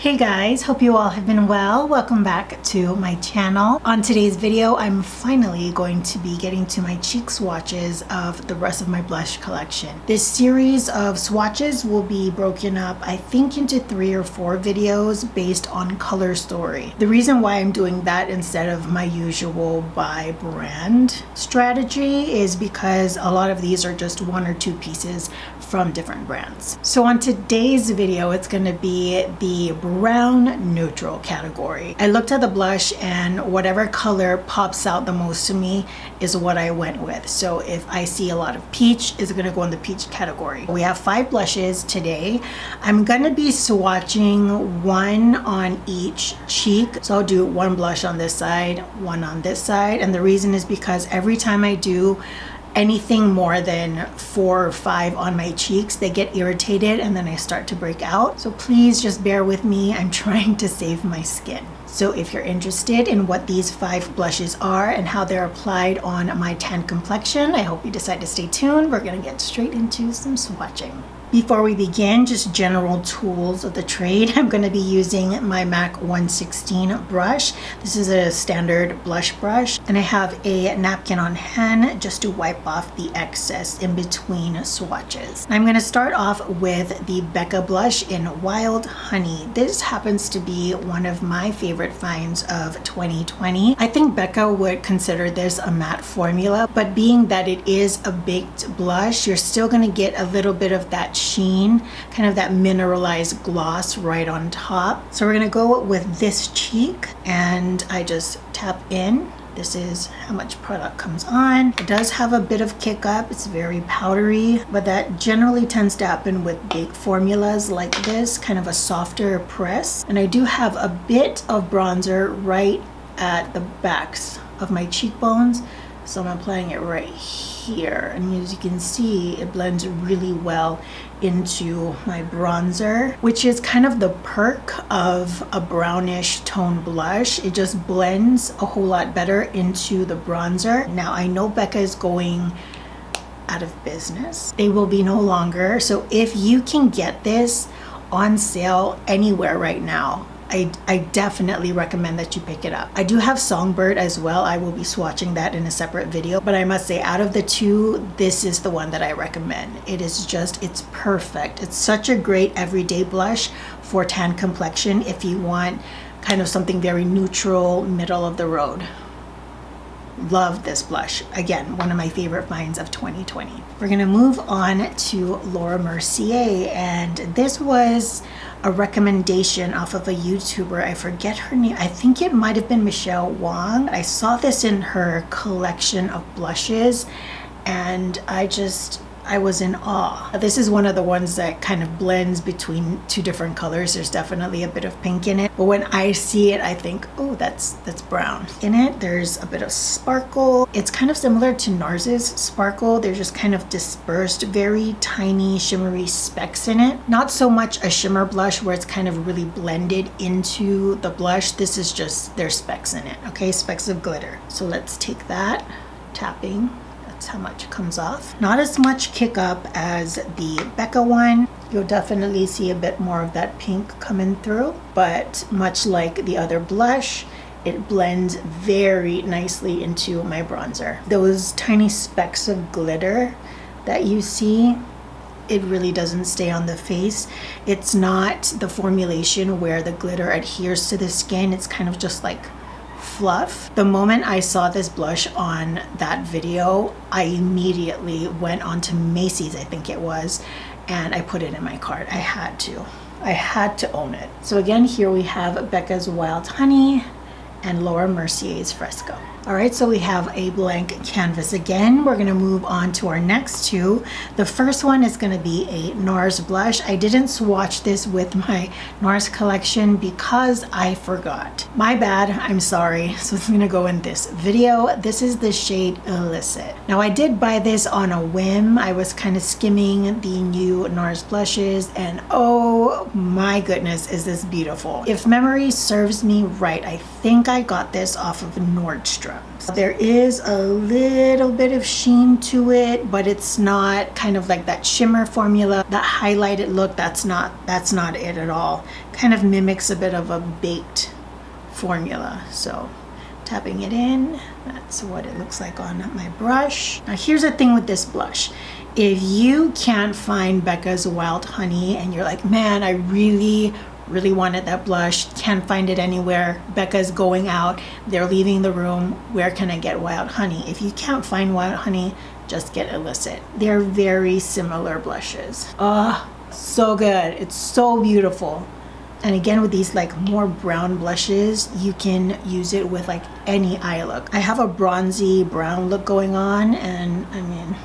Hey guys, hope you all have been well. Welcome back to my channel. On today's video, I'm finally going to be getting to my cheek swatches of the rest of my blush collection. This series of swatches will be broken up, I think, into 3 or 4 videos based on color story. The reason why I'm doing that instead of my usual by brand strategy is because a lot of these are just 1 or 2 pieces from different brands. So on today's video, it's going to be the brown neutral category. I looked at the blush and whatever color pops out the most to me is what I went with. So if I see a lot of peach, it's going to go in the peach category. We have 5 blushes today. I'm going to be swatching 1 on each cheek. So I'll do 1 blush on this side, 1 on this side. And the reason is because every time I do anything more than 4 or 5 on my cheeks, they get irritated and then I start to break out. So please just bear with me. I'm trying to save my skin. So if you're interested in what these 5 blushes are and how they're applied on my tan complexion, I hope you decide to stay tuned. We're gonna get straight into some swatching. Before we begin, just general tools of the trade. I'm going to be using my MAC 116 brush. This is a standard blush brush, and I have a napkin on hand just to wipe off the excess in between swatches. I'm going to start off with the Becca blush in Wild Honey. This happens to be one of my favorite finds of 2020. I think Becca would consider this a matte formula, but being that it is a baked blush, you're still going to get a little bit of that sheen, kind of that mineralized gloss right on top. So we're gonna go with this cheek and I just tap in. This is how much product comes on. It does have a bit of kick up. It's very powdery, but that generally tends to happen with baked formulas like this, kind of a softer press. And I do have a bit of bronzer right at the backs of my cheekbones. So I'm applying it right here, and as you can see, it blends really well into my bronzer, which is kind of the perk of a brownish tone blush. It just blends a whole lot better into the bronzer. Now I know Becca is going out of business. They will be no longer. So if you can get this on sale anywhere right now, I definitely recommend that you pick it up. I do have Songbird as well. I will be swatching that in a separate video, but I must say out of the 2, this is the one that I recommend. It is just, it's perfect. It's such a great everyday blush for tan complexion if you want kind of something very neutral, middle of the road. Love this blush. Again, one of my favorite finds of 2020. We're gonna move on to Laura Mercier, and this was a recommendation off of a YouTuber. I forget her name. I think it might have been Michelle Wong. I saw this in her collection of blushes and I was in awe. This is one of the ones that kind of blends between 2 different colors. There's definitely a bit of pink in it, but when I see it, I think, oh, that's brown. In it, there's a bit of sparkle. It's kind of similar to NARS's sparkle. They're just kind of dispersed, very tiny shimmery specks in it. Not so much a shimmer blush where it's kind of really blended into the blush. This is just, there's specks in it, okay? Specks of glitter. So let's take that, tapping. How much comes off. Not as much kick up as the Becca one. You'll definitely see a bit more of that pink coming through, but much like the other blush, it blends very nicely into my bronzer. Those tiny specks of glitter that you see, it really doesn't stay on the face. It's not the formulation where the glitter adheres to the skin. It's kind of just like fluff. The moment I saw this blush on that video, I immediately went onto Macy's, I think it was, and I put it in my cart. I had to own it. So again, here we have Becca's Wild Honey and Laura Mercier's Fresco. All right, so we have a blank canvas again. We're gonna move on to our next 2. The first one is gonna be a NARS blush. I didn't swatch this with my NARS collection because I forgot. My bad, I'm sorry. So it's gonna go in this video. This is the shade Illicit. Now I did buy this on a whim. I was kind of skimming the new NARS blushes and oh my goodness, is this beautiful. If memory serves me right, I think I got this off of Nordstrom's. There is a little bit of sheen to it, but it's not kind of like that shimmer formula, that highlighted look. That's not it at all. Kind of mimics a bit of a baked formula. So tapping it in, that's what it looks like on my brush. Now here's the thing with this blush. If you can't find Becca's Wild Honey and you're like, man, I really wanted that blush, can't find it anywhere, Becca's going out, they're leaving the room, where can I get Wild Honey? If you can't find Wild Honey, just get Illicit. They're very similar blushes. So good. It's so beautiful. And again, with these like more brown blushes, you can use it with like any eye look. I have a bronzy brown look going on, and I mean,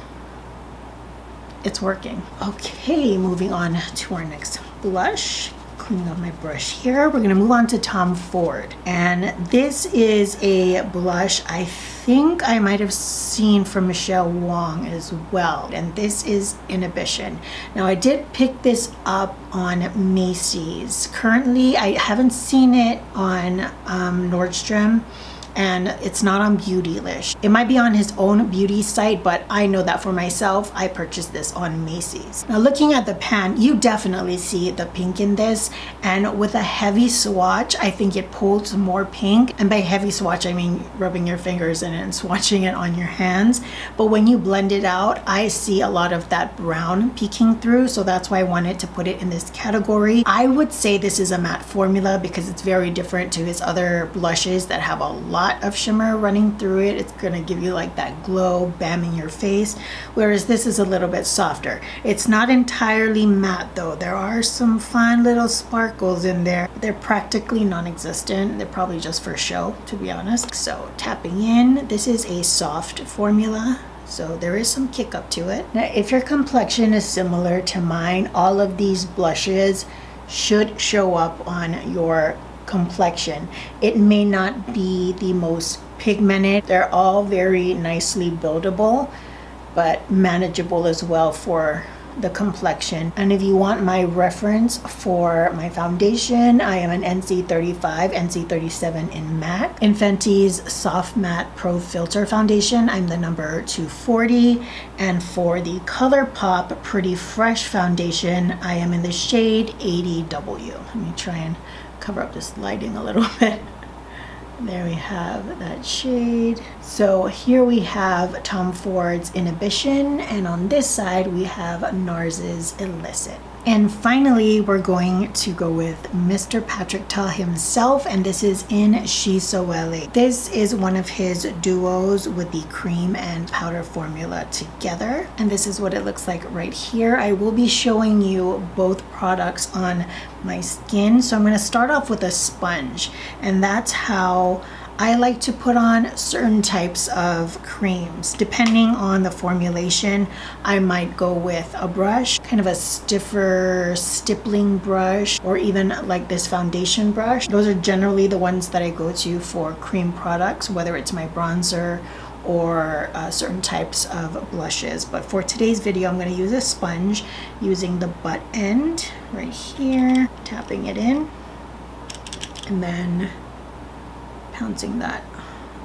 it's working. Okay, moving on to our next blush. Cleaning up my brush here. We're gonna move on to Tom Ford. And this is a blush I think I might have seen from Michelle Wong as well. And this is Inhibition. Now I did pick this up on Macy's. Currently, I haven't seen it on Nordstrom. And it's not on Beautylish. It might be on his own beauty site, but I know that for myself, I purchased this on Macy's. Now looking at the pan, you definitely see the pink in this, and with a heavy swatch, I think it pulls more pink. And by heavy swatch, I mean rubbing your fingers in it and swatching it on your hands. But when you blend it out, I see a lot of that brown peeking through, so that's why I wanted to put it in this category. I would say this is a matte formula because it's very different to his other blushes that have a lot of shimmer running through it. It's gonna give you like that glow bam in your face, whereas this is a little bit softer. It's not entirely matte though. There are some fun little sparkles in there. They're practically non-existent. They're probably just for show, to be honest. So tapping in, this is a soft formula, so there is some kick up to it. Now if your complexion is similar to mine, all of these blushes should show up on your complexion. It may not be the most pigmented. They're all very nicely buildable, but manageable as well for the complexion. And if you want my reference for my foundation, I am an NC35, NC37 in matte. In Fenty's Soft Matte Pro Filter Foundation, I'm the number 240. And for the ColourPop Pretty Fresh Foundation, I am in the shade 80W. Let me try and cover up this lighting a little bit. There we have that shade. So here we have Tom Ford's Inhibition, and on this side we have NARS's Illicit. And finally, we're going to go with Mr. Patrick Ta himself, and this is in She's So LA. This is one of his duos with the cream and powder formula together. And this is what it looks like right here. I will be showing you both products on my skin. So I'm gonna start off with a sponge, and that's how I like to put on certain types of creams. Depending on the formulation, I might go with a brush, kind of a stiffer stippling brush, or even like this foundation brush. Those are generally the ones that I go to for cream products, whether it's my bronzer or certain types of blushes. But for today's video, I'm gonna use a sponge using the butt end right here, tapping it in, and then pouncing that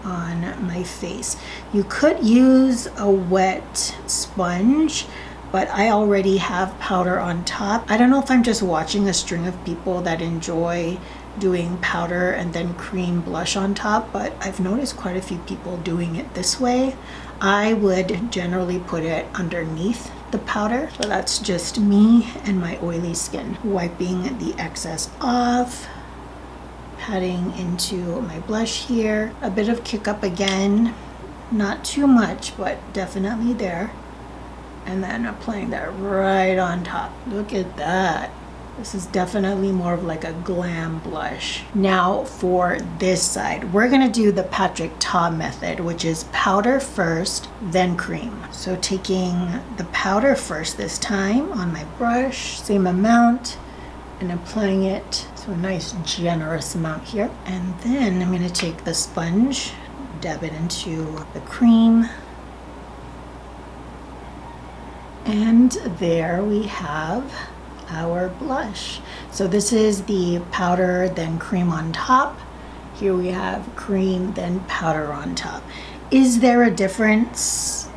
on my face. You could use a wet sponge, but I already have powder on top. I don't know if I'm just watching a string of people that enjoy doing powder and then cream blush on top, but I've noticed quite a few people doing it this way. I would generally put it underneath the powder. So that's just me and my oily skin. Wiping the excess off, patting into my blush here. A bit of kick up again, not too much, but definitely there. And then applying that right on top. Look at that. This is definitely more of like a glam blush. Now for this side, we're gonna do the Patrick Ta method, which is powder first, then cream. So taking the powder first this time on my brush, same amount, and applying it, so a nice generous amount here. And then I'm gonna take the sponge, dab it into the cream. And there we have our blush. So this is the powder, then cream on top. Here we have cream, then powder on top. Is there a difference?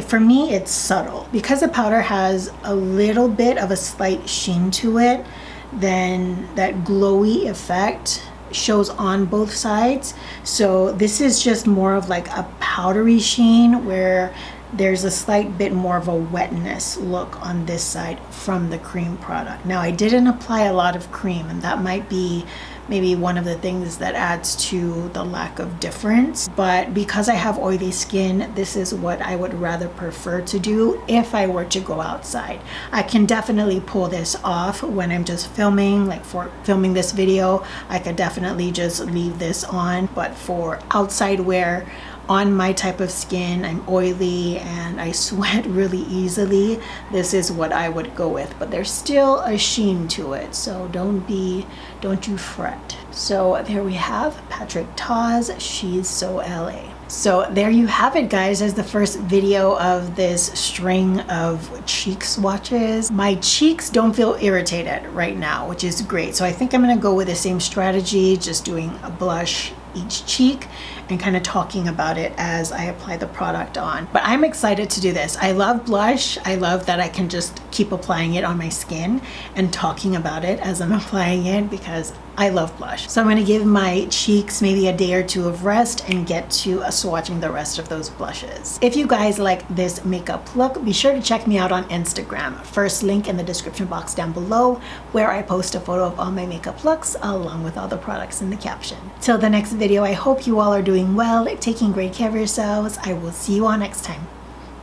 For me, it's subtle. Because the powder has a little bit of a slight sheen to it, then that glowy effect shows on both sides. So this is just more of like a powdery sheen where there's a slight bit more of a wetness look on this side from the cream product. Now I didn't apply a lot of cream, and that might be maybe one of the things that adds to the lack of difference. But because I have oily skin, this is what I would rather prefer to do if I were to go outside. I can definitely pull this off when I'm just filming, like for filming this video, I could definitely just leave this on. But for outside wear, on my type of skin, I'm oily and I sweat really easily, this is what I would go with. But there's still a sheen to it, so don't you fret. So there we have Patrick Taz, She's So LA. So there you have it, guys. As the first video of this string of cheek swatches. My cheeks don't feel irritated right now, which is great. So I think I'm gonna go with the same strategy, just doing a blush each cheek and kind of talking about it as I apply the product on. But I'm excited to do this. I love blush. I love that I can just keep applying it on my skin and talking about it as I'm applying it, because I love blush. So I'm gonna give my cheeks maybe a day or two of rest and get to swatching the rest of those blushes. If you guys like this makeup look, be sure to check me out on Instagram. First link in the description box down below, where I post a photo of all my makeup looks along with all the products in the caption. Till the next video, I hope you all are doing well, taking great care of yourselves. I will see you all next time.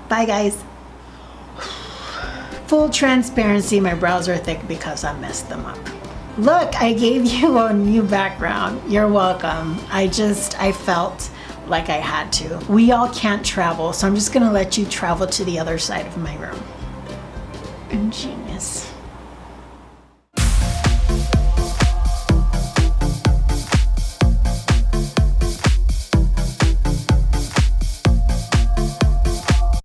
Bye, guys. Full transparency, my brows are thick because I messed them up. Look, I gave you a new background. You're welcome. I felt like I had to. We all can't travel, so I'm just gonna let you travel to the other side of my room. Ingenious.